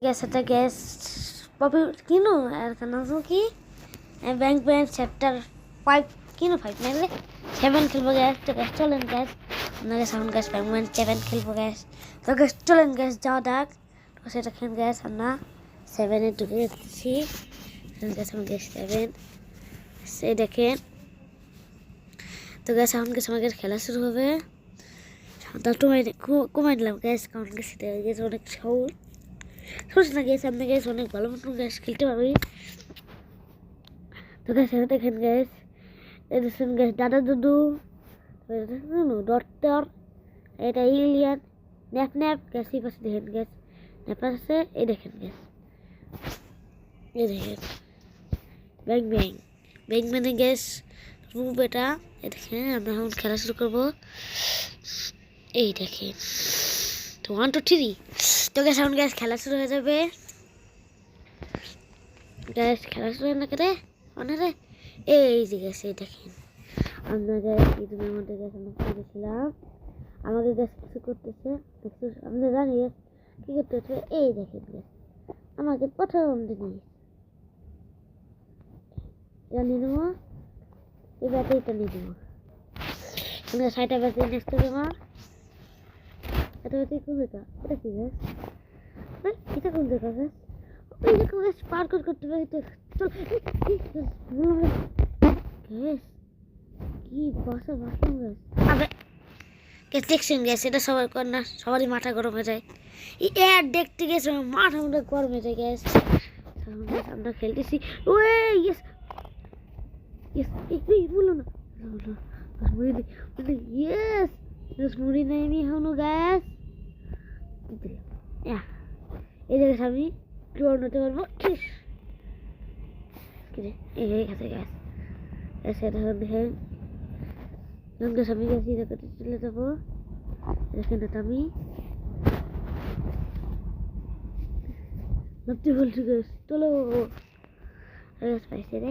gas একটা gas poppy কিনো আর কেন কি ব্যাংক ব্যাংক চ্যাপ্টার 5 কিনো 5 নাইলে 7 খেলবো গ্যাস তো গ্যাস চলেন গ্যাস আপনাকে সাউন্ড গ্যাস ব্যাংক ব্যাংক 7 খেলবো গ্যাস তো গ্যাস চলেন গ্যাস যাওয়া ডাক তো সেটা খেন গ্যাস আমরা 7 এ ঢুকে যাচ্ছি গ্যাস আমার গ্যাস 7 সেই দেখেন তো গ্যাস এখন গ্যাস আমাদের খেলা শুরু হবে সাঁতারটা কমাই দিলাম গ্যাস কারণ গ্যাস অনেক সহজ সোচ না গ্যাস আপনি গ্যাস অনেক ভালো মতন গ্যাস খেলতে পারবি তো গ্যাস এখানে দেখেন গ্যাস দেখছেন গ্যাস দাদা দুদু ডক্টর এটা ইলিয়ান ন্যাপ ন্যাপ গ্যাস এই পাশে দেখেন গ্যাস ন্যাপ আছে এই দেখেন গ্যাস এই দেখেন ব্যাং ব্যাং ব্যাং মানে গ্যাস রুম এটা এই দেখেন আমরা এখন খেলা শুরু করবো এই দেখেন তো 1 2 3 তো গ্যাস এখন গ্যাস খেলা শুরু হয়ে যাবে গ্যাস খেলা শুরু হয় না কেটে অনেক এই যে গ্যাস এই দেখেন আমরা গ্যাস এই রুমের মধ্যে গ্যাস আমরা করেছিলাম আমাদের গ্যাস কিছু করতেছে আমরা জানি কী করতে হচ্ছে এই দেখেন গ্যাস আমাকে প্রথম জিনিস এটা নিয়ে নেবো এই ব্যাটারিটা নিয়ে দেবো আমরা 60টা ব্যাটারি নেক্সট দেবো এটা ব্যাটারি কোন জায়গা এটা কি গ্যাস এটা কোন জায়গা গ্যাস ওই দেখো গ্যাস পার করতে পারি তো চল গ্যাস কি বাসা বাসলাম গ্যাস আবে গ্যাস দেখছেন গ্যাস এটা সবার কর না সবারই মাথা গরম হয়ে যায় এই এর দেখতে গেছে মাথা মধ্যে গরম হয়ে যায় গ্যাস আমরা খেলতেছি ওই ইয়েস ইয়েস এই বলো না ইয়েস গ্যাস মুড়ি নাই আমি এখনো গ্যাস এই জায়গায় আমি ড্রোন হতে পারবো এই কাছে গ্যাস এসে দেখেন গ্যাস আমি গ্যাস এই জায়গাতে চলে যাবো দেখেন এটা আমি ভাবতে বলছি গ্যাস চলো গ্যাস পাইছে রে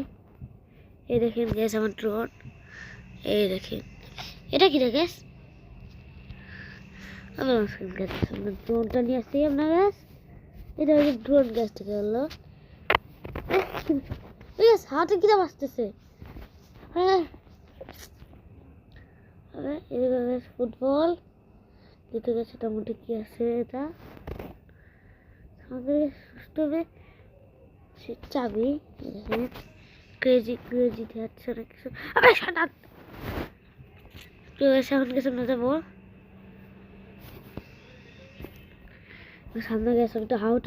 এই দেখেন গ্যাস আমার ড্রোন এই দেখেন এটা কি রে গ্যাস আমার গ্যাস ড্রোনটা নিয়ে আসছি আপনার গ্যাস এটা হচ্ছে ড্রোন গ্যাস থেকে হলো গ্যাস হাতে কিরম আসতেছে হ্যাঁ এদিকে ফুটবল দিতে গেছে তার মধ্যে কি আছে এটা আমাদের সুস্থ হবে সে চাবি ক্রেজি ক্রেজি যাচ্ছে অনেক কিছু আবার সাঁতার তো এখন কিছু না যাবো সামনে গেছে আমি তো হাউট